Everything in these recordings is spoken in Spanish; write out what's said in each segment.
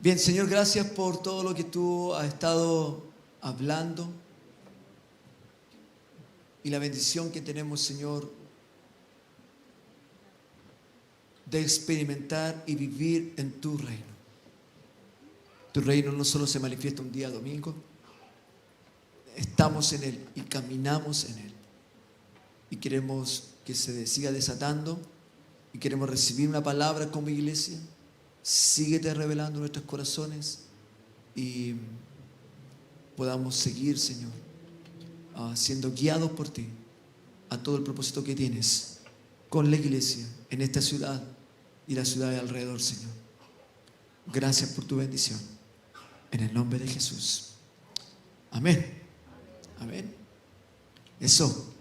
Bien, Señor, gracias por todo lo que tú has estado hablando y la bendición que tenemos, Señor, de experimentar y vivir en tu reino. Tu reino no solo se manifiesta un día domingo, estamos en él y caminamos en él. Y queremos que se siga desatando y queremos recibir una palabra como iglesia. Síguete revelando en nuestros corazones y podamos seguir, Señor, siendo guiados por ti a todo el propósito que tienes con la iglesia en esta ciudad y la ciudad de alrededor, Señor. Gracias por tu bendición. En el nombre de Jesús. Amén. Amén. Eso.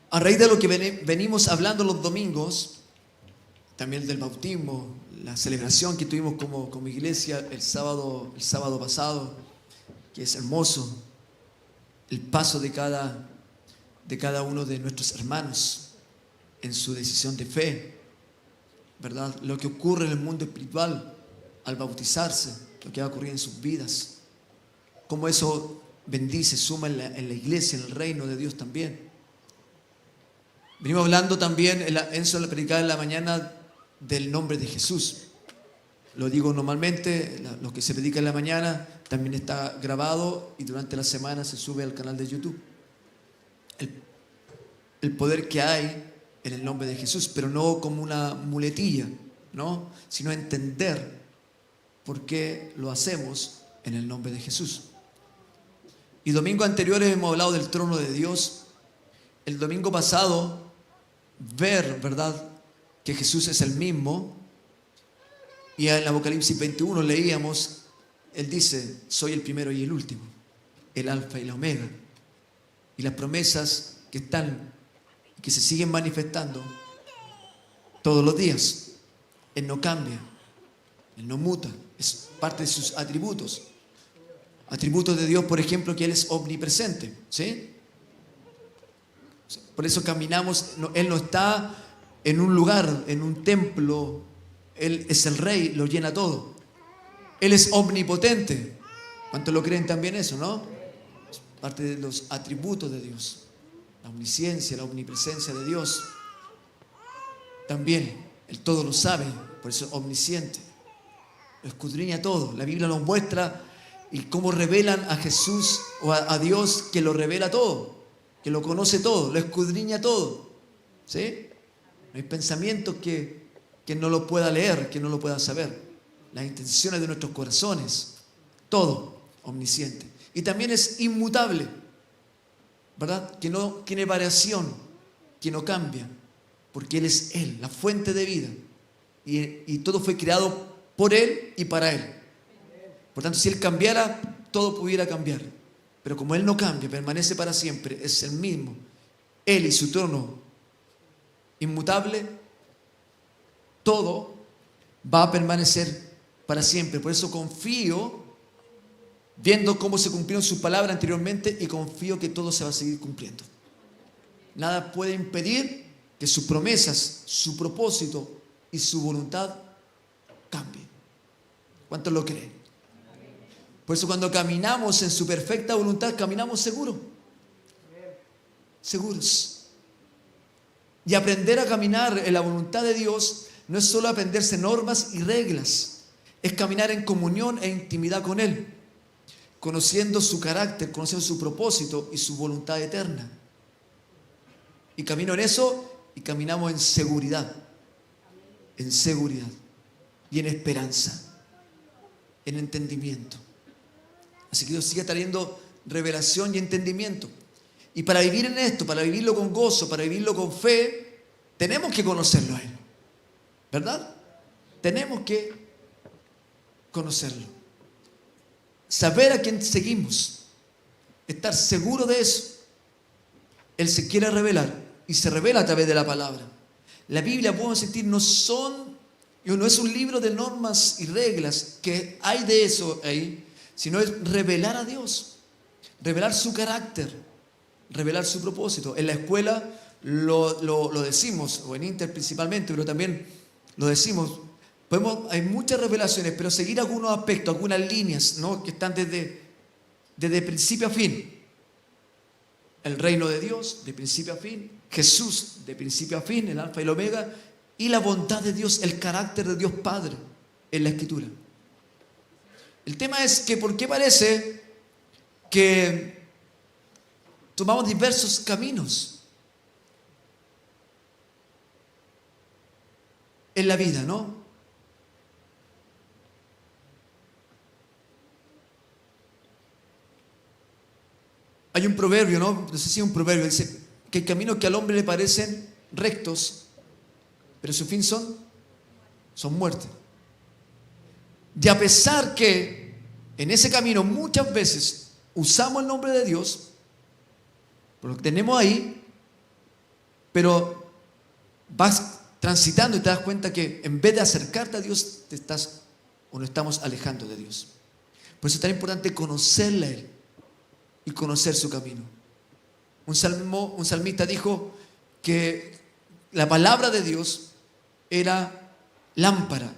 A raíz de lo que venimos hablando los domingos, también del bautismo, la celebración que tuvimos como iglesia el sábado pasado, que es hermoso, el paso de cada uno de nuestros hermanos en su decisión de fe, ¿verdad? Lo que ocurre en el mundo espiritual al bautizarse, lo que va a ocurrir en sus vidas, cómo eso bendice, suma en la iglesia, en el reino de Dios también. Venimos hablando también, Enzo la predicaba en la mañana, del nombre de Jesús. Lo digo normalmente, lo que se predica en la mañana también está grabado y durante la semana se sube al canal de YouTube. El poder que hay en el nombre de Jesús, pero no como una muletilla, ¿no? Sino entender por qué lo hacemos en el nombre de Jesús. Y domingo anteriores hemos hablado del trono de Dios. El domingo pasado, ver, ¿verdad?, que Jesús es el mismo. Y en Apocalipsis 21 leíamos, Él dice: soy el primero y el último, el alfa y la omega. Y las promesas que están, que se siguen manifestando todos los días. Él no cambia, Él no muta, es parte de sus atributos. Atributos de Dios, por ejemplo, que Él es omnipresente, ¿sí? Por eso caminamos, Él no está en un lugar, en un templo. Él es el rey, lo llena todo. Él es omnipotente. ¿Cuántos lo creen también eso, no? Es parte de los atributos de Dios. La omnisciencia, la omnipresencia de Dios. También, Él todo lo sabe, por eso es omnisciente. Lo escudriña todo. La Biblia nos muestra y cómo revelan a Jesús o a Dios, que lo revela todo, que lo conoce todo, lo escudriña todo. ¿Sí? No hay pensamientos que no lo pueda leer, que no lo pueda saber. Las intenciones de nuestros corazones, todo omnisciente. Y también es inmutable, ¿verdad? Que no tiene variación, que no cambia, porque Él es Él, la fuente de vida. Y todo fue creado por Él y para Él. Por tanto, si Él cambiara, todo pudiera cambiar. Pero como Él no cambia, permanece para siempre, es el mismo. Él y su trono inmutable, todo va a permanecer para siempre. Por eso confío, viendo cómo se cumplieron sus palabras anteriormente, y confío que todo se va a seguir cumpliendo. Nada puede impedir que sus promesas, su propósito y su voluntad cambien. ¿Cuántos lo creen? Por eso cuando caminamos en su perfecta voluntad, caminamos seguros. Seguros. Y aprender a caminar en la voluntad de Dios no es solo aprenderse normas y reglas, es caminar en comunión e intimidad con Él, conociendo su carácter, conociendo su propósito y su voluntad eterna. Y camino en eso y caminamos en seguridad y en esperanza, en entendimiento. Así que Dios sigue trayendo revelación y entendimiento. Y para vivir en esto, para vivirlo con gozo, para vivirlo con fe, tenemos que conocerlo a Él. ¿Verdad? Tenemos que conocerlo. Saber a quién seguimos. Estar seguro de eso. Él se quiere revelar y se revela a través de la palabra. La Biblia, podemos decir, no es un libro de normas y reglas, que hay de eso ahí, sino es revelar a Dios, revelar su carácter, revelar su propósito. En la escuela lo decimos, o en Inter principalmente, pero también lo decimos, Hay muchas revelaciones, pero seguir algunos aspectos, algunas líneas, ¿no?, que están desde principio a fin. El reino de Dios, de principio a fin. Jesús, de principio a fin, el alfa y el omega. Y la bondad de Dios, el carácter de Dios Padre en la Escritura. El tema es que ¿por qué parece que tomamos diversos caminos en la vida, ¿no? Hay un proverbio, ¿no? No sé si es un proverbio, dice que hay caminos que al hombre le parecen rectos, pero su fin son muerte. Y a pesar que en ese camino muchas veces usamos el nombre de Dios, por lo que tenemos ahí, pero vas transitando y te das cuenta que en vez de acercarte a Dios, nos estamos alejando de Dios. Por eso es tan importante conocerle a Él y conocer su camino. Un salmista dijo que la palabra de Dios era lámpara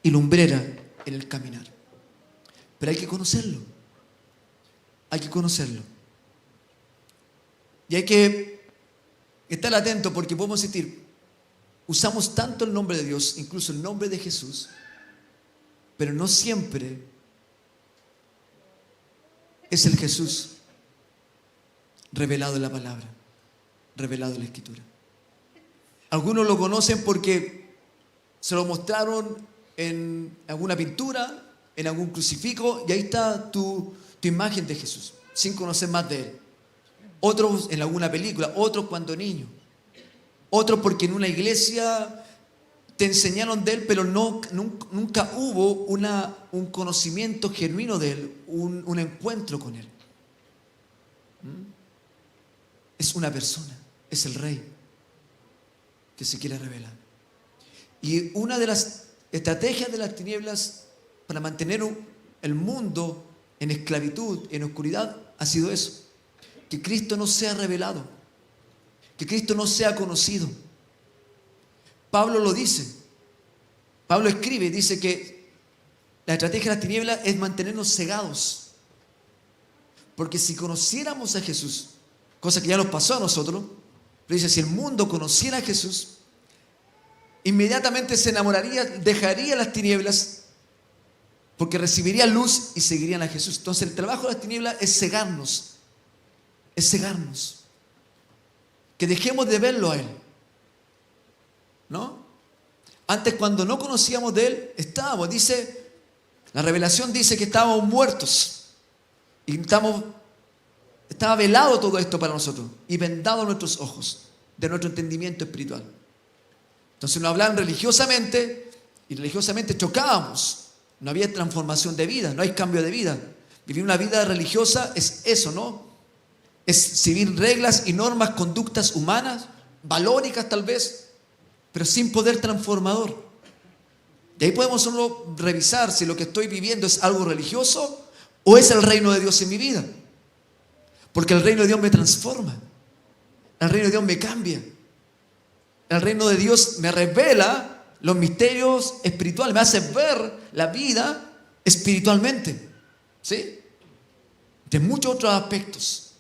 y lumbrera en el caminar. Pero hay que conocerlo. Hay que conocerlo. Y hay que estar atento porque podemos sentir, usamos tanto el nombre de Dios, incluso el nombre de Jesús, pero no siempre es el Jesús revelado en la palabra, revelado en la Escritura. Algunos lo conocen porque se lo mostraron en alguna pintura, en algún crucifijo, y ahí está tu imagen de Jesús, sin conocer más de Él. Otros en alguna película, otros cuando niño. Otros porque en una iglesia te enseñaron de Él, pero nunca hubo un conocimiento genuino de Él, un encuentro con Él. Es una persona, es el Rey que se quiere revelar. Y una de las estrategias de las tinieblas para mantener el mundo en esclavitud, en oscuridad, ha sido eso: que Cristo no sea revelado, que Cristo no sea conocido. Pablo lo dice, Pablo escribe y dice que la estrategia de las tinieblas es mantenernos cegados, porque si conociéramos a Jesús, cosa que ya nos pasó a nosotros, pero dice, si el mundo conociera a Jesús, inmediatamente se enamoraría, dejaría las tinieblas, porque recibiría luz y seguirían a Jesús. Entonces el trabajo de las tinieblas es cegarnos, que dejemos de verlo a Él, ¿no? Antes, cuando no conocíamos de Él, la revelación dice que estábamos muertos y estaba velado todo esto para nosotros y vendado nuestros ojos de nuestro entendimiento espiritual. Entonces nos hablaban religiosamente y religiosamente chocábamos. No había transformación de vida, no hay cambio de vida. Vivir una vida religiosa es eso, ¿no? Es seguir reglas y normas, conductas humanas, valóricas tal vez, pero sin poder transformador. Y ahí podemos solo revisar si lo que estoy viviendo es algo religioso o es el reino de Dios en mi vida. Porque el reino de Dios me transforma, el reino de Dios me cambia, el reino de Dios me revela los misterios espirituales, me hace ver la vida espiritualmente, ¿sí? De muchos otros aspectos.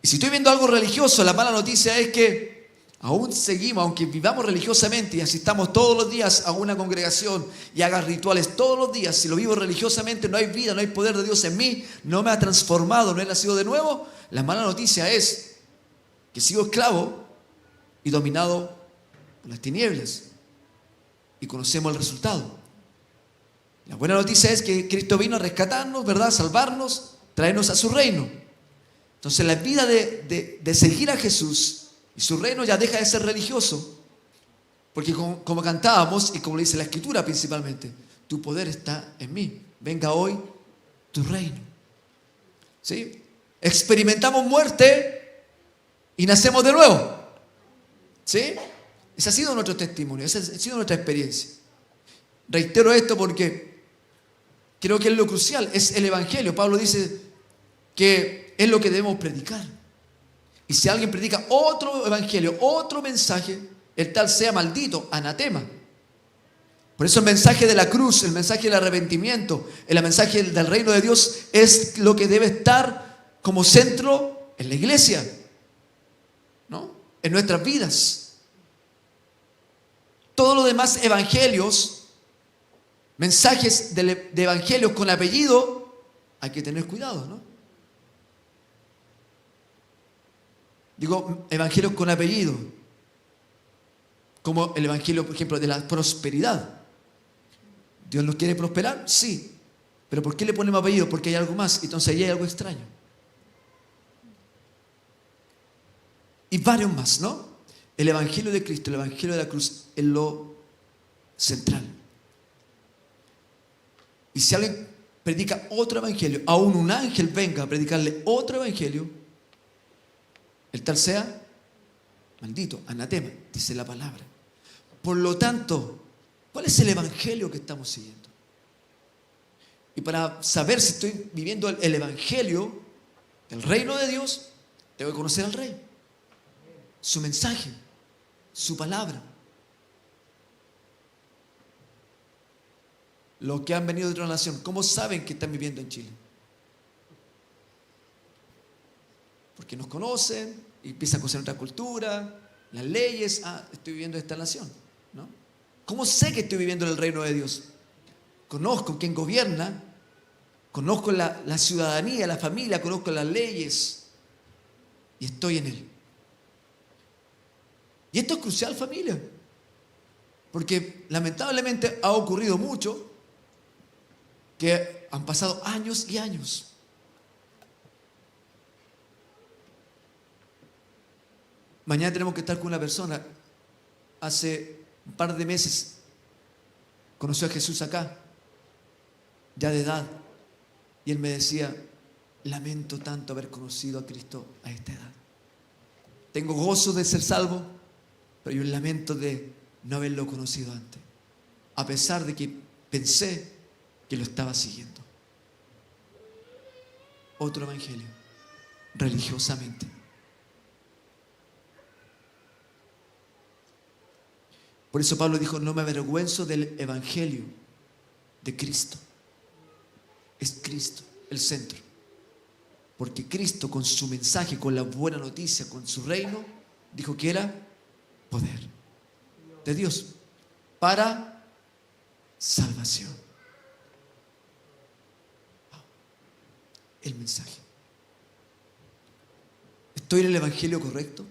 Y si estoy viendo algo religioso, la mala noticia es que aún seguimos, aunque vivamos religiosamente y asistamos todos los días a una congregación y haga rituales todos los días, si lo vivo religiosamente, no hay vida, no hay poder de Dios en mí, no me ha transformado, no he nacido de nuevo. La mala noticia es que sigo esclavo y dominado por las tinieblas. Y conocemos el resultado. La buena noticia es que Cristo vino a rescatarnos, ¿verdad? Salvarnos, traernos a su reino. Entonces la vida de seguir a Jesús y su reino ya deja de ser religioso, porque como cantábamos y como le dice la Escritura principalmente, tu poder está en mí, venga hoy tu reino, ¿sí? Experimentamos muerte y nacemos de nuevo, ¿sí? Ese ha sido nuestro testimonio, esa ha sido nuestra experiencia. Reitero esto porque creo que es lo crucial, es el Evangelio. Pablo dice que es lo que debemos predicar. Y si alguien predica otro evangelio, otro mensaje, el tal sea maldito, anatema. Por eso el mensaje de la cruz, el mensaje del arrepentimiento, el mensaje del reino de Dios es lo que debe estar como centro en la iglesia, ¿no? En nuestras vidas. Todos los demás evangelios, mensajes de evangelios con apellido, hay que tener cuidado, ¿no? Digo, evangelios con apellido, como el evangelio, por ejemplo, de la prosperidad. ¿Dios nos quiere prosperar? Sí. ¿Pero por qué le ponemos apellido? Porque hay algo más. Entonces ahí hay algo extraño. Y varios más, ¿no? El evangelio de Cristo, el evangelio de la cruz es lo central. Y si alguien predica otro evangelio, aún un ángel venga a predicarle otro evangelio, el tal sea maldito, anatema, dice la palabra. Por lo tanto, ¿cuál es el evangelio que estamos siguiendo? Y para saber si estoy viviendo el evangelio del reino de Dios, tengo que conocer al rey, su mensaje, su palabra. Los que han venido de otra nación, ¿cómo saben que están viviendo en Chile? Porque nos conocen y empiezan a conocer otra cultura, las leyes. Estoy viviendo en esta nación, ¿no? ¿Cómo sé que estoy viviendo en el reino de Dios? Conozco quién gobierna, conozco la ciudadanía, la familia, conozco las leyes y estoy en él. Y esto es crucial, familia, porque lamentablemente ha ocurrido mucho que han pasado años y años. Mañana tenemos que estar con una persona. Hace un par de meses conoció a Jesús acá, ya de edad, y él me decía: lamento tanto haber conocido a Cristo a esta edad. Tengo gozo de ser salvo, pero hay un lamento de no haberlo conocido antes, a pesar de que pensé que lo estaba siguiendo. Otro evangelio, religiosamente. Por eso Pablo dijo: no me avergüenzo del evangelio de Cristo. Es Cristo el centro. Porque Cristo, con su mensaje, con la buena noticia, con su reino, dijo que era poder de Dios para salvación. El mensaje. ¿Estoy en el evangelio correcto?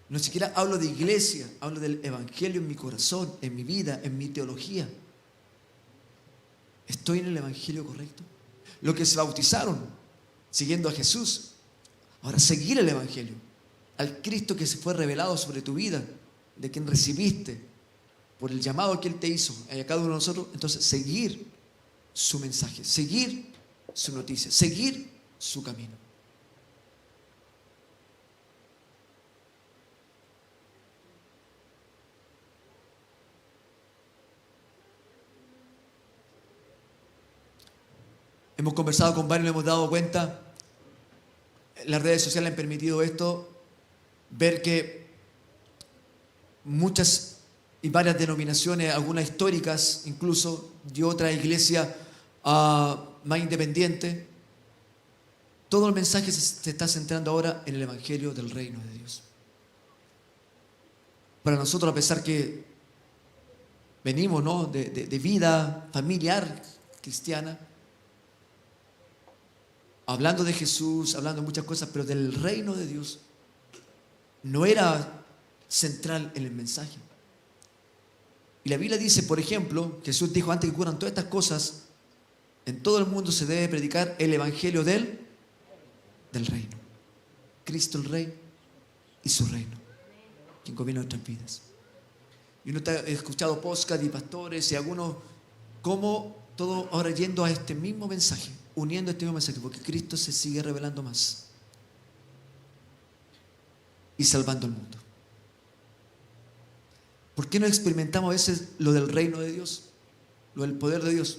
No siquiera hablo de iglesia, hablo del evangelio en mi corazón, en mi vida, en mi teología. ¿Estoy en el evangelio correcto? Los que se bautizaron siguiendo a Jesús, ahora seguir el evangelio, al Cristo que se fue revelado sobre tu vida, de quien recibiste por el llamado que Él te hizo a cada uno de nosotros. Entonces seguir su mensaje, seguir su noticia, seguir su camino. Hemos conversado con varios y nos hemos dado cuenta, las redes sociales han permitido esto, ver que muchas y varias denominaciones, algunas históricas incluso, y otras iglesias más independientes, todo el mensaje se está centrando ahora en el evangelio del reino de Dios. Para nosotros, a pesar que venimos, ¿no?, de vida familiar cristiana, hablando de Jesús, hablando de muchas cosas, pero del reino de Dios, no era central en el mensaje. Y la Biblia dice, por ejemplo, Jesús dijo: antes que ocurran todas estas cosas, en todo el mundo se debe predicar el evangelio del reino. Cristo el Rey y su reino, quien gobierna nuestras vidas. Y uno ha escuchado podcast y pastores y algunos, como todo ahora yendo a este mismo mensaje, uniendo este mismo mensaje, porque Cristo se sigue revelando más y salvando al mundo. ¿Por qué no experimentamos a veces lo del reino de Dios, lo del poder de Dios?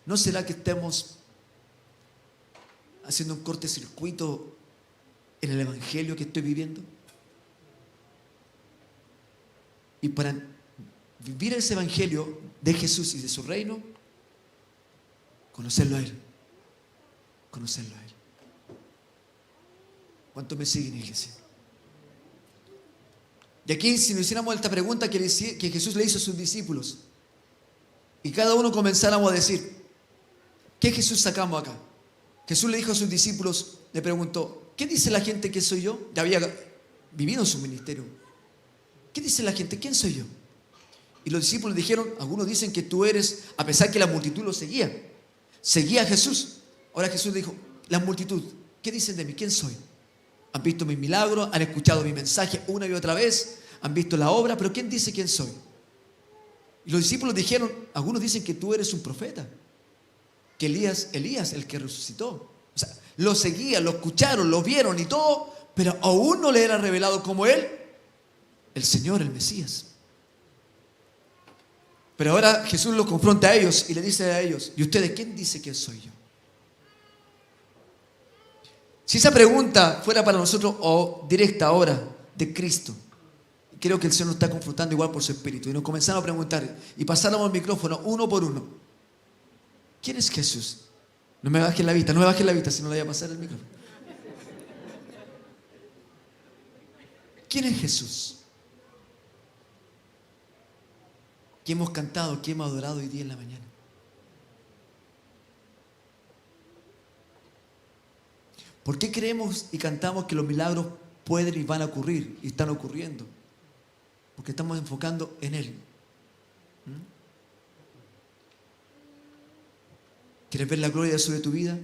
¿No será que estemos haciendo un cortocircuito en el evangelio que estoy viviendo? Y para vivir ese evangelio de Jesús y de su reino, conocerlo a Él. Conocerlo a Él. ¿Cuántos me siguen, iglesia? Y aquí, si nos hiciéramos esta pregunta que Jesús le hizo a sus discípulos, y cada uno comenzáramos a decir, ¿qué Jesús sacamos acá? Jesús le dijo a sus discípulos, le preguntó, ¿qué dice la gente que soy yo? Ya había vivido en su ministerio. ¿Qué dice la gente? ¿Quién soy yo? Y los discípulos dijeron, algunos dicen que tú eres, a pesar que la multitud lo seguía a Jesús. Ahora Jesús dijo, la multitud, ¿qué dicen de mí? ¿Quién soy? Han visto mis milagros, han escuchado mi mensaje una y otra vez, han visto la obra, pero ¿quién dice quién soy? Y los discípulos dijeron, algunos dicen que tú eres un profeta, que Elías, el que resucitó. O sea, lo seguían, lo escucharon, lo vieron y todo, pero aún no le era revelado como Él, el Señor, el Mesías. Pero ahora Jesús los confronta a ellos y le dice a ellos, ¿y ustedes quién dice que soy yo? Si esa pregunta fuera para nosotros o directa ahora de Cristo, creo que el Señor nos está confrontando igual por su Espíritu, y nos comenzamos a preguntar y pasáramos el micrófono uno por uno. ¿Quién es Jesús? No me bajes la vista, si no le voy a pasar el micrófono. ¿Quién es Jesús? ¿Qué hemos cantado, qué hemos adorado hoy día en la mañana? ¿Por qué creemos y cantamos que los milagros pueden y van a ocurrir y están ocurriendo? Porque estamos enfocando en Él. ¿Quieres ver la gloria sobre tu vida?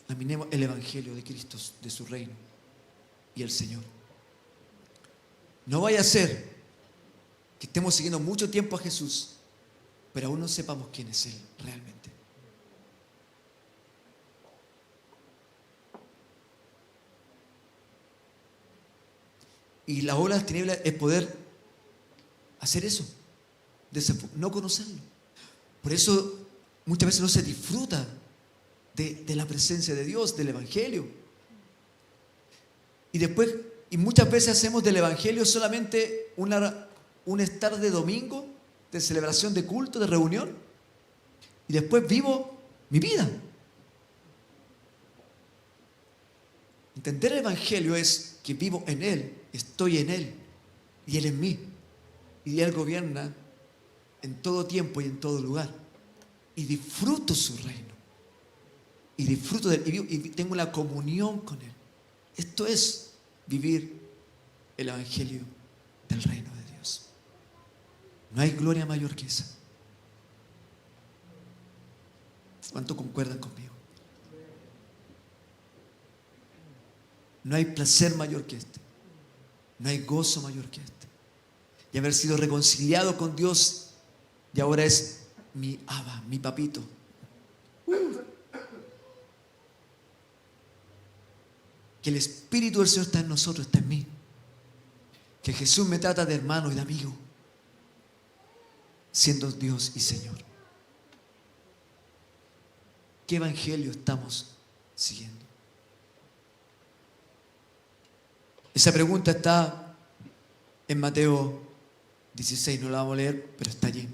Examinemos el Evangelio de Cristo, de su reino y el Señor. No vaya a ser que estemos siguiendo mucho tiempo a Jesús, pero aún no sepamos quién es Él realmente. Y la obra de las tinieblas es poder hacer eso, no conocerlo. Por eso muchas veces no se disfruta de la presencia de Dios, del Evangelio. Y muchas veces hacemos del Evangelio solamente un estar de domingo, de celebración de culto, de reunión, y después vivo mi vida. Entender el Evangelio es que vivo en Él, estoy en Él, y Él en mí. Y Él gobierna en todo tiempo y en todo lugar. Y disfruto su reino. Y disfruto de Él, y tengo la comunión con Él. Esto es vivir el Evangelio del reino de Dios. No hay gloria mayor que esa. ¿Cuánto concuerdan conmigo? No hay placer mayor que este. No hay gozo mayor que este. Y haber sido reconciliado con Dios, y ahora es mi Abba, mi papito. Que el Espíritu del Señor está en nosotros, está en mí. Que Jesús me trata de hermano y de amigo, siendo Dios y Señor. ¿Qué evangelio estamos siguiendo? Esa pregunta está en Mateo 16, no la vamos a leer, pero está allí.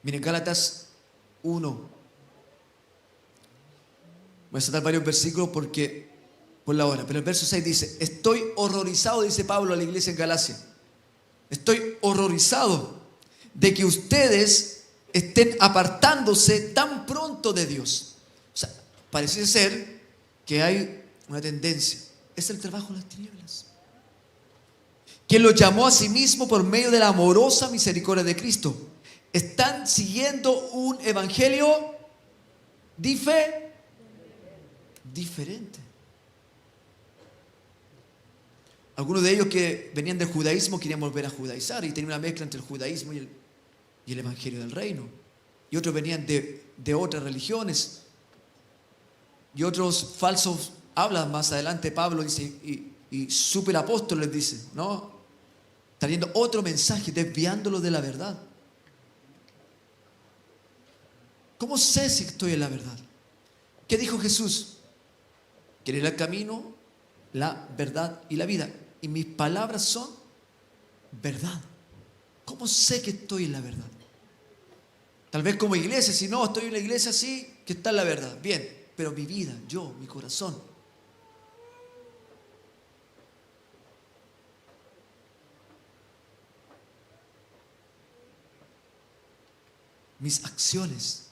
Miren, Gálatas 1. Voy a saltar varios versículos por la hora, pero el verso 6 dice: estoy horrorizado, dice Pablo a la iglesia en Galacia. Estoy horrorizado de que ustedes estén apartándose tan pronto de Dios. O sea, parece ser que hay una tendencia. Es el trabajo de las tinieblas, quien los llamó a sí mismo por medio de la amorosa misericordia de Cristo. Están siguiendo un evangelio diferente. Algunos de ellos que venían del judaísmo querían volver a judaizar y tenían una mezcla entre el judaísmo y el evangelio del reino. Y otros venían de otras religiones. Y otros falsos hablan más adelante. Pablo dice, y superapóstoles dice, ¿no? Trayendo otro mensaje, desviándolo de la verdad. ¿Cómo sé si estoy en la verdad? ¿Qué dijo Jesús? Que Él era el camino, la verdad y la vida. Y mis palabras son verdad. ¿Cómo sé que estoy en la verdad? Tal vez como iglesia, si no, estoy en la iglesia, sí, que está en la verdad. Bien, pero mi vida, yo, mi corazón. Mis acciones,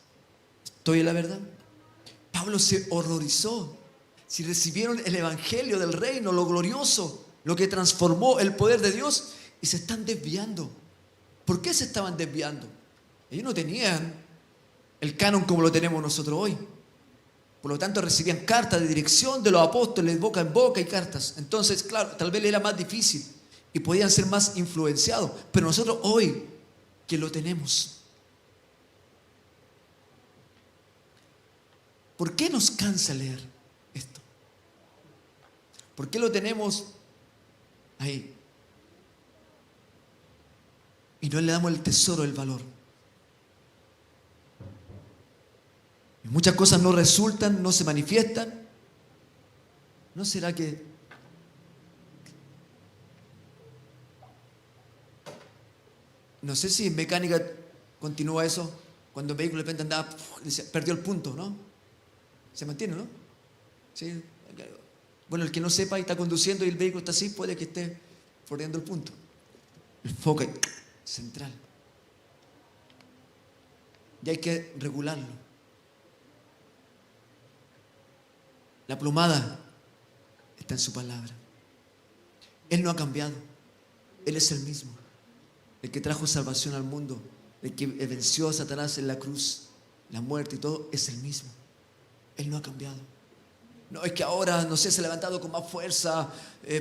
¿estoy en la verdad? Pablo se horrorizó. Si recibieron el evangelio del reino, lo glorioso, lo que transformó el poder de Dios, y se están desviando. ¿Por qué se estaban desviando? Ellos no tenían el canon como lo tenemos nosotros hoy. Por lo tanto, recibían cartas de dirección de los apóstoles, boca en boca y cartas. Entonces, claro, tal vez le era más difícil y podían ser más influenciados. Pero nosotros hoy, que lo tenemos, ¿por qué nos cansa leer esto? ¿Por qué lo tenemos ahí? Y no le damos el tesoro, el valor. Y muchas cosas no resultan, no se manifiestan. ¿No será que no sé si en mecánica continúa eso? Cuando el vehículo de repente andaba, perdió el punto, ¿no? Se mantiene, ¿no? Sí. Bueno, el que no sepa y está conduciendo y el vehículo está así, puede que esté perdiendo el punto. El foco central. Y hay que regularlo. La plomada está en su palabra. Él no ha cambiado. Él es el mismo. El que trajo salvación al mundo. El que venció a Satanás en la cruz. La muerte y todo, es el mismo. Él no ha cambiado. No es que ahora, no sé, se ha levantado con más fuerza,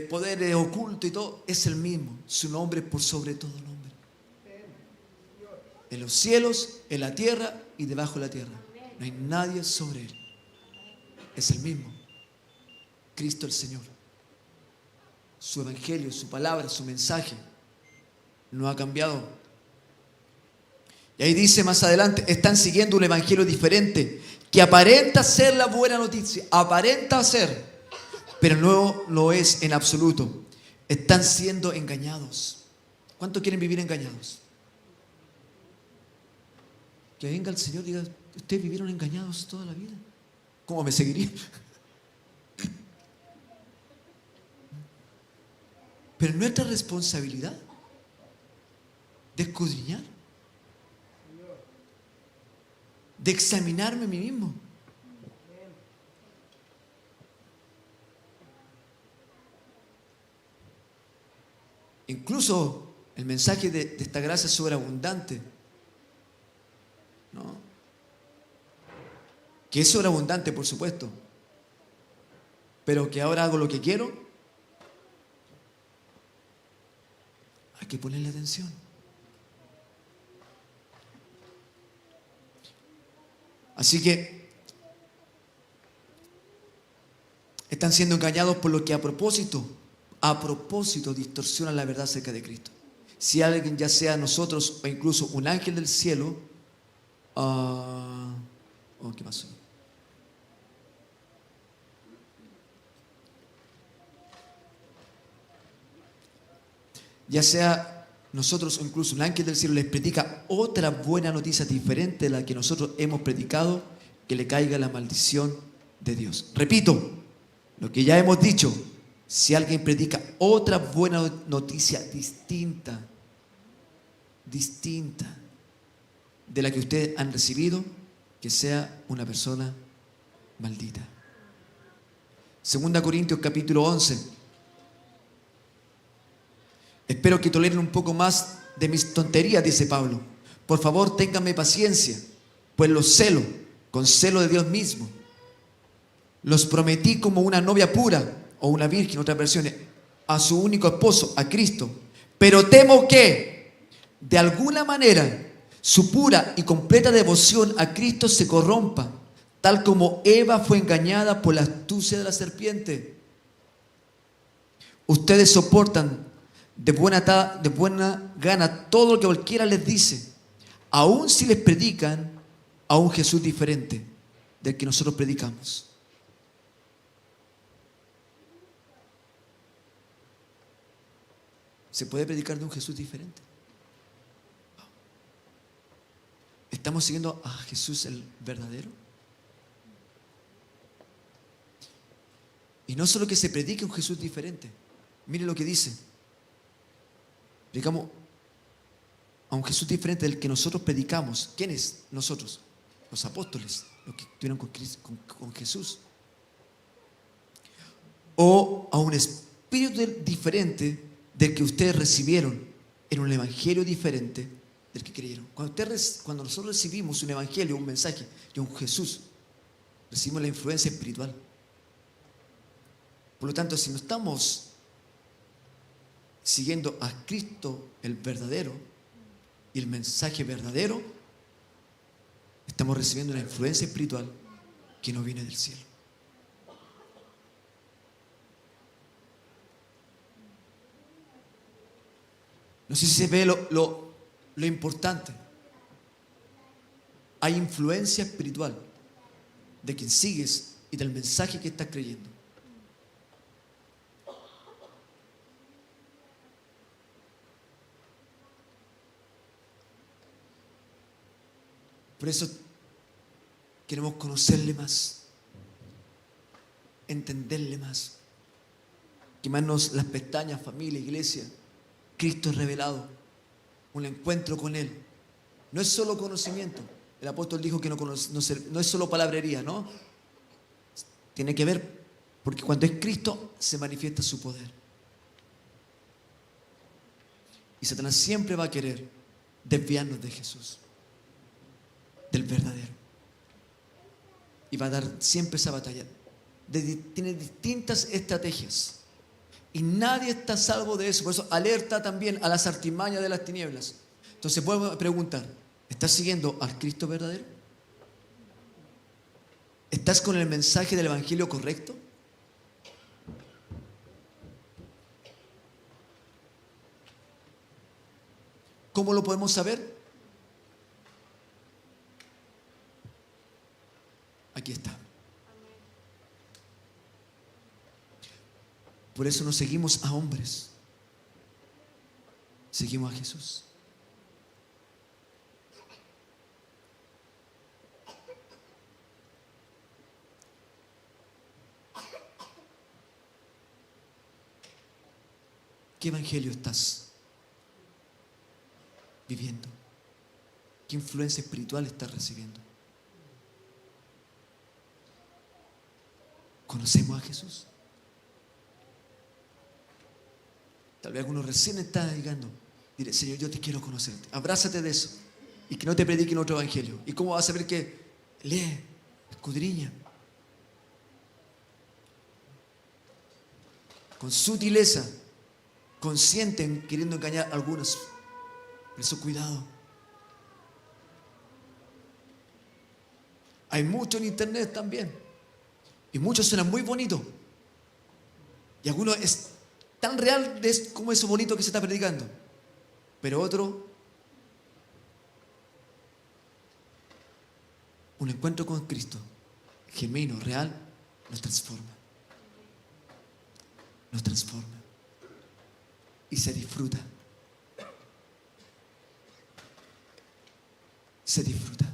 poderes ocultos y todo. Es el mismo. Su nombre es por sobre todo nombre. En los cielos, en la tierra y debajo de la tierra. No hay nadie sobre él. Es el mismo. Cristo el Señor. Su evangelio, su palabra, su mensaje no ha cambiado. Y ahí dice más adelante, están siguiendo un evangelio diferente que aparenta ser la buena noticia, aparenta ser, pero no lo es en absoluto. Están siendo engañados. ¿Cuántos quieren vivir engañados? Que venga el Señor y diga, ¿ustedes vivieron engañados toda la vida? ¿Cómo me seguiría? Pero es nuestra responsabilidad de escudriñar, de examinarme a mí mismo. Incluso el mensaje de esta gracia sobreabundante, ¿no? Que es sobreabundante, por supuesto, pero que ahora hago lo que quiero. Hay que ponerle atención. Así que están siendo engañados por lo que a propósito distorsionan la verdad acerca de Cristo. Si alguien, ya sea nosotros o incluso un ángel del cielo, ¿qué pasó? Ya sea nosotros o incluso un ángel del cielo les predica otra buena noticia diferente de la que nosotros hemos predicado, que le caiga la maldición de Dios. Repito, lo que ya hemos dicho, si alguien predica otra buena noticia distinta de la que ustedes han recibido, que sea una persona maldita. 2 Corintios capítulo 11. Espero que toleren un poco más de mis tonterías, dice Pablo. Por favor, ténganme paciencia, pues los celo, con celo de Dios mismo. Los prometí como una novia pura, o una virgen, otras versiones, a su único esposo, a Cristo. Pero temo que, de alguna manera, su pura y completa devoción a Cristo se corrompa, tal como Eva fue engañada por la astucia de la serpiente. Ustedes soportan de buena gana todo lo que cualquiera les dice, aun si les predican a un Jesús diferente del que nosotros predicamos. ¿Se puede predicar de un Jesús diferente? ¿Estamos siguiendo a Jesús el verdadero? Y no solo que se predique un Jesús diferente. Mire lo que dice. Predicamos a un Jesús diferente del que nosotros predicamos. ¿Quiénes? Nosotros, los apóstoles, los que estuvieron con Jesús. O a un espíritu diferente del que ustedes recibieron en un evangelio diferente del que creyeron. Cuando nosotros recibimos un evangelio, un mensaje de un Jesús, recibimos la influencia espiritual. Por lo tanto, si no estamos siguiendo a Cristo el verdadero y el mensaje verdadero, estamos recibiendo una influencia espiritual que no viene del cielo. No sé si se ve lo importante. Hay influencia espiritual de quien sigues y del mensaje que estás creyendo. Por eso queremos conocerle más, entenderle más, quemarnos las pestañas, familia, iglesia. Cristo es revelado, un encuentro con Él. No es solo conocimiento. El apóstol dijo que no es solo palabrería, ¿no? Tiene que ver, porque cuando es Cristo se manifiesta su poder. Y Satanás siempre va a querer desviarnos de Jesús, del verdadero. Y va a dar siempre esa batalla. Tiene distintas estrategias. Y nadie está salvo de eso. Por eso alerta también a las artimañas de las tinieblas. Entonces podemos preguntar, ¿estás siguiendo al Cristo verdadero? ¿Estás con el mensaje del evangelio correcto? ¿Cómo lo podemos saber? Aquí está. Por eso no seguimos a hombres, seguimos a Jesús. ¿Qué evangelio estás viviendo? ¿Qué influencia espiritual estás recibiendo? ¿Conocemos a Jesús? Tal vez algunos recién están llegando. Diré, Señor, yo te quiero conocerte. Abrázate de eso. Y que no te prediquen otro evangelio. ¿Y cómo vas a saber que? Lee, escudriña. Con sutileza, consienten queriendo engañar a algunos. Por eso cuidado. Hay mucho en internet también. Y muchos suenan muy bonitos. Y algunos es tan real como eso bonito que se está predicando. Pero otro, un encuentro con Cristo, genuino, real, nos transforma. Nos transforma. Y se disfruta. Se disfruta.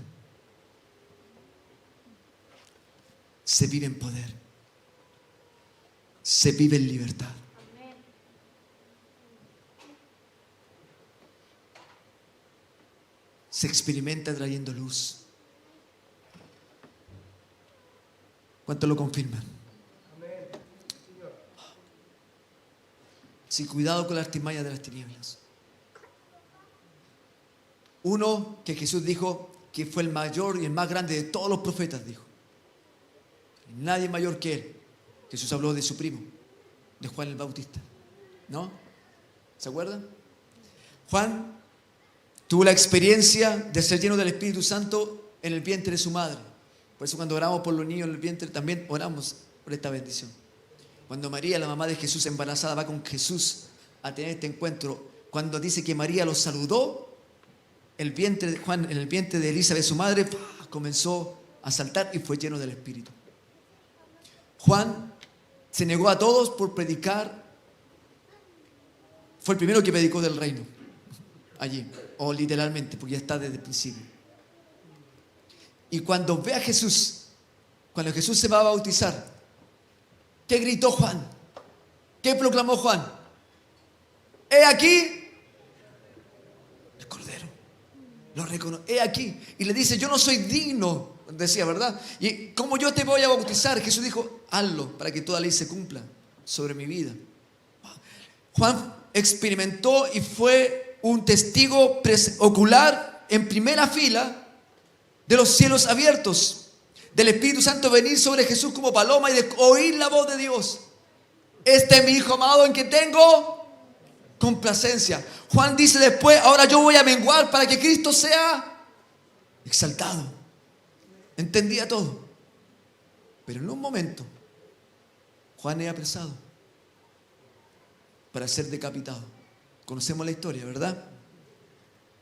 Se vive en poder. Se vive en libertad. Se experimenta trayendo luz. ¿Cuántos lo confirman? Sí, cuidado con las artimañas de las tinieblas. Uno que Jesús dijo que fue el mayor y el más grande de todos los profetas, dijo. Nadie mayor que él. Jesús habló de su primo, de Juan el Bautista. ¿No? ¿Se acuerdan? Juan tuvo la experiencia de ser lleno del Espíritu Santo en el vientre de su madre. Por eso cuando oramos por los niños en el vientre también oramos por esta bendición. Cuando María, la mamá de Jesús embarazada, va con Jesús a tener este encuentro, cuando dice que María lo saludó, el vientre de Juan, en el vientre de Elizabeth, su madre, comenzó a saltar y fue lleno del Espíritu. Juan se negó a todos por predicar Fue el primero que predicó del reino, allí, o literalmente, porque ya está desde el principio. Y cuando ve a Jesús, cuando Jesús se va a bautizar, ¿qué gritó Juan? ¿Qué proclamó Juan? He aquí el Cordero. Lo reconoce. He aquí. Y le dice, yo no soy digno, decía, ¿verdad? Y como yo te voy a bautizar, Jesús dijo, hazlo para que toda ley se cumpla sobre mi vida. Juan experimentó y fue un testigo ocular en primera fila de los cielos abiertos, del Espíritu Santo venir sobre Jesús como paloma y de oír la voz de Dios. Este es mi Hijo amado en que tengo complacencia. Juan dice después, ahora yo voy a menguar para que Cristo sea exaltado. Entendía todo. Pero en un momento, Juan es apresado para ser decapitado. Conocemos la historia, ¿verdad?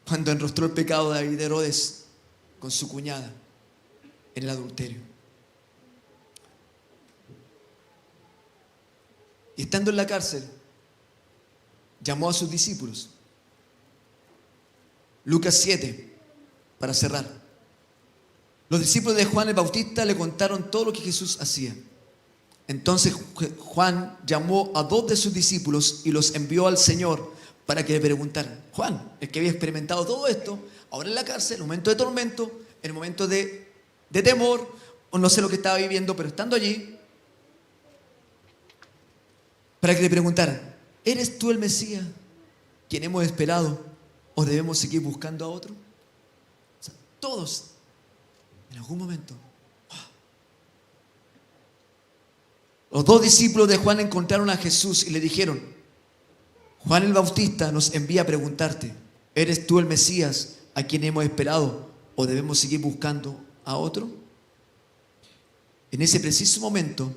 Cuando enrostró el pecado de David de Herodes con su cuñada en el adulterio. Y estando en la cárcel, llamó a sus discípulos. Lucas 7, para cerrar. Los discípulos de Juan el Bautista le contaron todo lo que Jesús hacía. Entonces Juan llamó a 2 de sus discípulos y los envió al Señor para que le preguntaran. Juan, el que había experimentado todo esto, ahora en la cárcel, en un momento de tormento, en un momento de temor, o no sé lo que estaba viviendo, pero estando allí, para que le preguntaran, ¿eres tú el Mesías, quien hemos esperado, o debemos seguir buscando a otro? O sea, todos, en algún momento. Los 2 discípulos de Juan encontraron a Jesús y le dijeron, Juan el Bautista nos envía a preguntarte, ¿eres tú el Mesías a quien hemos esperado, o debemos seguir buscando a otro? En ese preciso momento,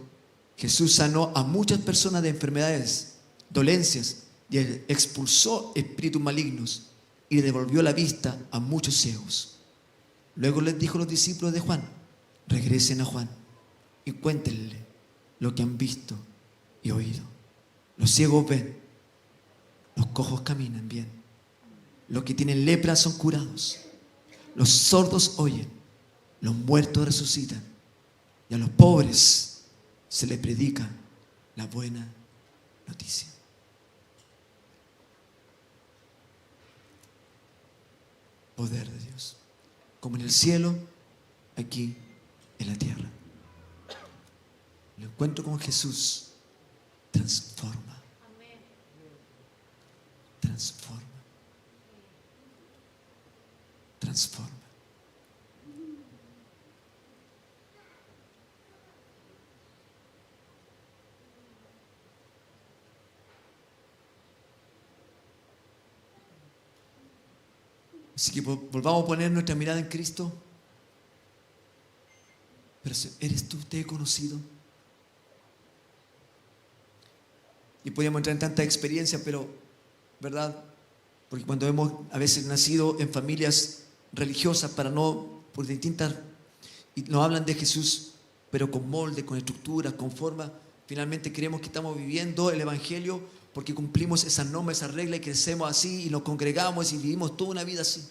Jesús sanó a muchas personas de enfermedades, dolencias, y expulsó espíritus malignos y le devolvió la vista a muchos ciegos. Luego les dijo a los discípulos de Juan, regresen a Juan y cuéntenle lo que han visto y oído. Los ciegos ven, los cojos caminan bien, los que tienen lepra son curados, los sordos oyen, los muertos resucitan, y a los pobres se les predica la buena noticia. Poder de Dios, como en el cielo, aquí en la tierra. El encuentro con Jesús transforma. Transforma. Transforma. Así que volvamos a poner nuestra mirada en Cristo. Pero ¿eres tú, te he conocido? Y podríamos entrar en tantas experiencias, pero, ¿verdad? Porque cuando hemos a veces nacido en familias religiosas, por distintas, y nos hablan de Jesús, pero con moldes, con estructuras, con formas, finalmente creemos que estamos viviendo el Evangelio porque cumplimos esas normas, esas reglas y crecemos así y nos congregamos y vivimos toda una vida así.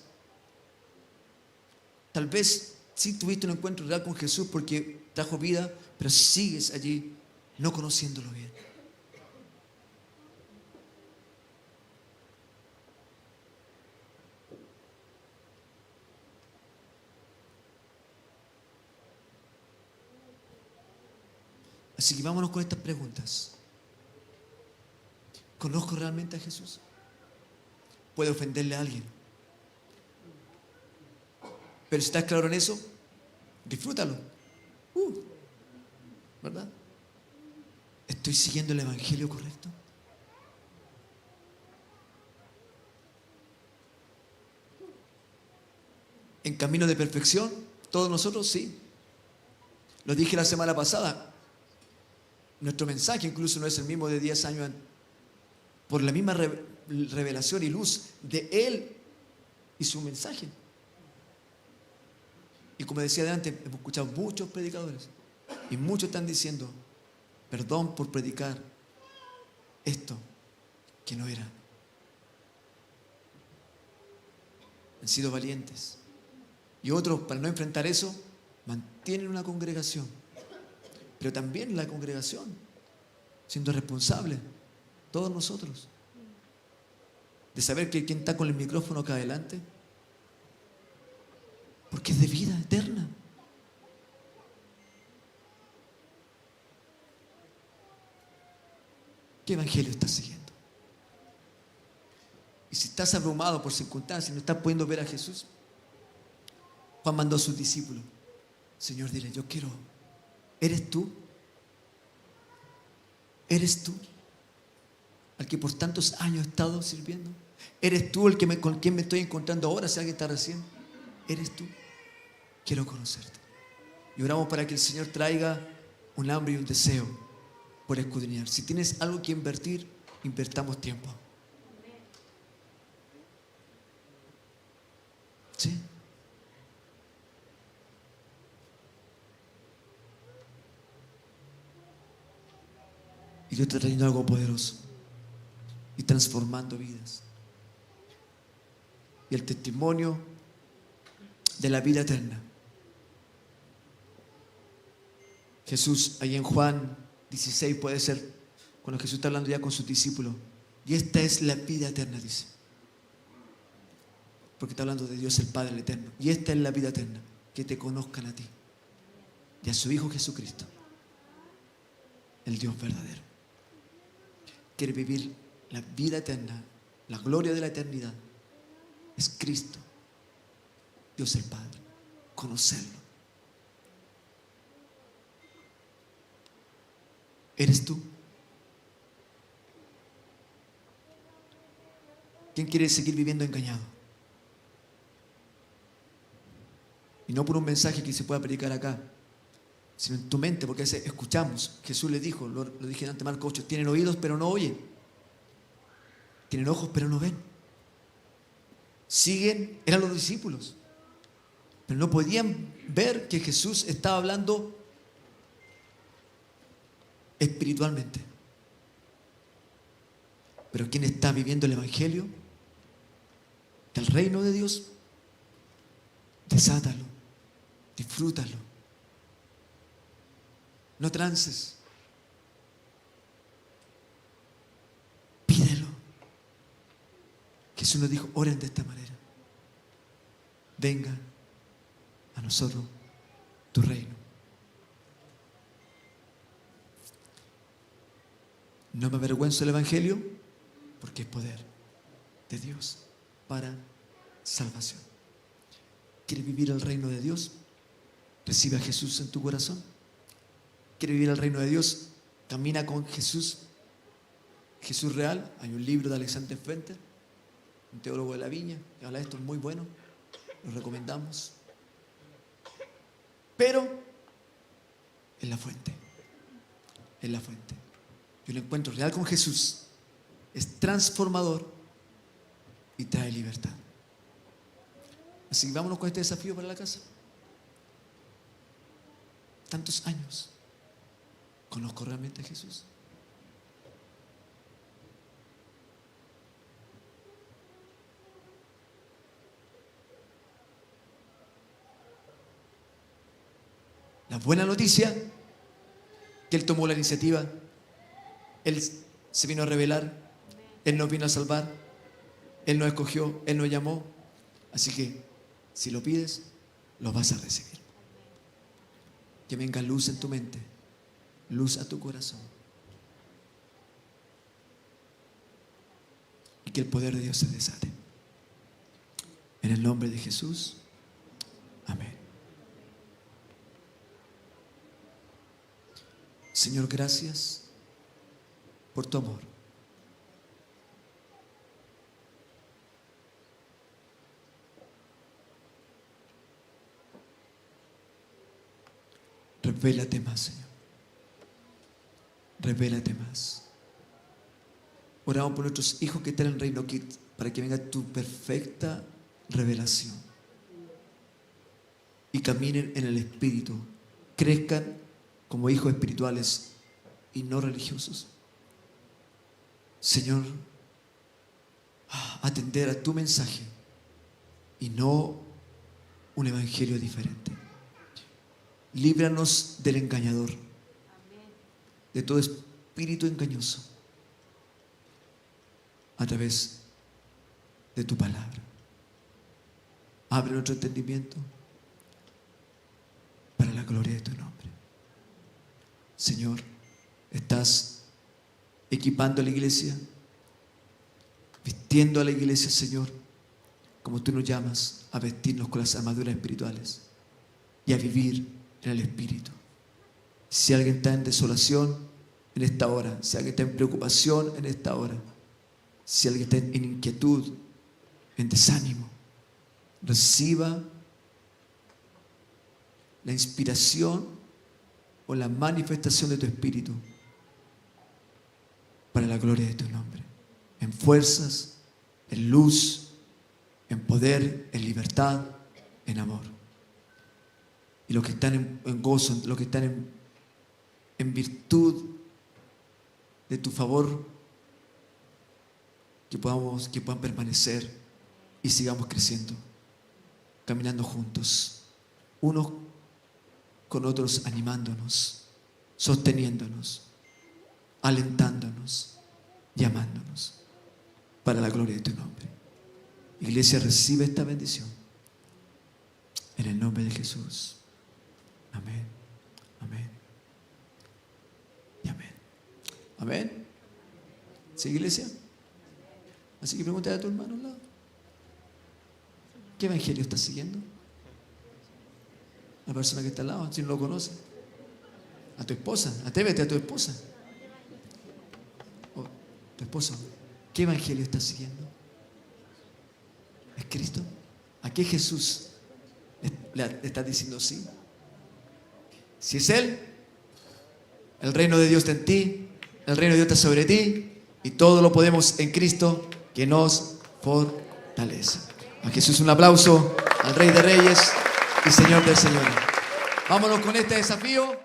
Tal vez sí tuviste un encuentro real con Jesús porque trajo vida, pero sigues allí no conociéndolo bien. Así que vámonos con estas preguntas. ¿Conozco realmente a Jesús? ¿Puede ofenderle a alguien? Pero si estás claro en eso, disfrútalo. ¿Verdad? ¿Estoy siguiendo el Evangelio correcto? ¿En camino de perfección? ¿Todos nosotros? Sí. Lo dije la semana pasada. Nuestro mensaje incluso no es el mismo de 10 años antes. Por la misma revelación y luz de Él y su mensaje. Y como decía de antes, hemos escuchado muchos predicadores y muchos están diciendo, perdón por predicar esto que no era han sido valientes. Y otros, para no enfrentar eso, mantienen una congregación. Pero también la congregación, siendo responsable, todos nosotros, de saber que quien está con el micrófono acá adelante, porque es de vida eterna. ¿Qué evangelio estás siguiendo? Y si estás abrumado por circunstancias y no estás pudiendo ver a Jesús, Juan mandó a sus discípulos: Señor, dile, yo quiero. ¿Eres tú? ¿Eres tú al que por tantos años he estado sirviendo? ¿Eres tú el que con quien me estoy encontrando ahora, si alguien está recién? ¿Eres tú? Quiero conocerte. Y oramos para que el Señor traiga un hambre y un deseo por escudriñar. Si tienes algo que invertir, invertamos tiempo. ¿Sí? Y Dios está trayendo algo poderoso y transformando vidas. Y el testimonio de la vida eterna. Jesús, ahí en Juan 16 puede ser, cuando Jesús está hablando ya con sus discípulos, y esta es la vida eterna, dice. Porque está hablando de Dios el Padre el Eterno. Y esta es la vida eterna, que te conozcan a ti y a su Hijo Jesucristo, el Dios verdadero. Quiere vivir la vida eterna, la gloria de la eternidad. Es Cristo, Dios el Padre, conocerlo. ¿Eres tú? ¿Quién quiere seguir viviendo engañado? Y no por un mensaje que se pueda predicar acá, sino en tu mente, porque a veces escuchamos. Jesús le dijo, lo dije antes, Marcos 8, tienen oídos pero no oyen, tienen ojos pero no ven. Siguen, eran los discípulos, pero no podían ver que Jesús estaba hablando espiritualmente. Pero quien está viviendo el evangelio del reino de Dios, desátalo, disfrútalo, no trances, pídelo. Jesús nos dijo: oren de esta manera: venga a nosotros tu reino. No me avergüenzo del evangelio, porque es poder de Dios para salvación. ¿Quieres vivir el reino de Dios? Recibe a Jesús en tu corazón. ¿Quieres vivir el reino de Dios? Camina con Jesús, Jesús real. Hay un libro de Alexander Fenter, un teólogo de la viña, que habla de esto, es muy bueno, lo recomendamos. Pero en la fuente, en la fuente. Y un encuentro real con Jesús es transformador y trae libertad. Así que vámonos con este desafío para la casa. Tantos años, ¿conozco realmente a Jesús? La buena noticia, que Él tomó la iniciativa, Él se vino a revelar, Él nos vino a salvar, Él nos escogió, Él nos llamó. Así que si lo pides, lo vas a recibir. Que venga luz en tu mente, luz a tu corazón, y que el poder de Dios se desate. En el nombre de Jesús, amén. Señor, gracias por tu amor. Revélate más, Señor. Revélate más. Oramos por nuestros hijos que están en el reino, para que venga tu perfecta revelación y caminen en el Espíritu, crezcan como hijos espirituales y no religiosos. Señor, atender a tu mensaje y no un evangelio diferente. Líbranos del engañador, de todo espíritu engañoso, a través de tu palabra. Abre nuestro entendimiento para la gloria de tu nombre. Señor, estás equipando a la iglesia, vistiendo a la iglesia, Señor, como tú nos llamas a vestirnos con las armaduras espirituales y a vivir en el Espíritu. Si alguien está en desolación en esta hora, si alguien está en preocupación en esta hora, si alguien está en inquietud, en desánimo, reciba la inspiración o la manifestación de tu Espíritu para la gloria de tu nombre, en fuerzas, en luz, en poder, en libertad, en amor. Y los que están en gozo, los que están en virtud de tu favor, que puedan permanecer y sigamos creciendo, caminando juntos, unos con otros, animándonos, sosteniéndonos, alentándonos, llamándonos para la gloria de tu nombre. Iglesia, recibe esta bendición en el nombre de Jesús. Amén, amén y amén. Amén. ¿Sí, iglesia? Así que pregúntale a tu hermano al lado: ¿qué evangelio estás siguiendo? La persona que está al lado, si no lo conoce. A tu esposa, atrévete a tu esposa. Oh, tu esposo, ¿qué evangelio estás siguiendo? ¿Es Cristo? ¿A qué Jesús le estás diciendo sí? Si es Él, el reino de Dios está en ti, el reino de Dios está sobre ti, y todo lo podemos en Cristo que nos fortalece. A Jesús un aplauso, al Rey de Reyes y Señor del Señor. Vámonos con este desafío.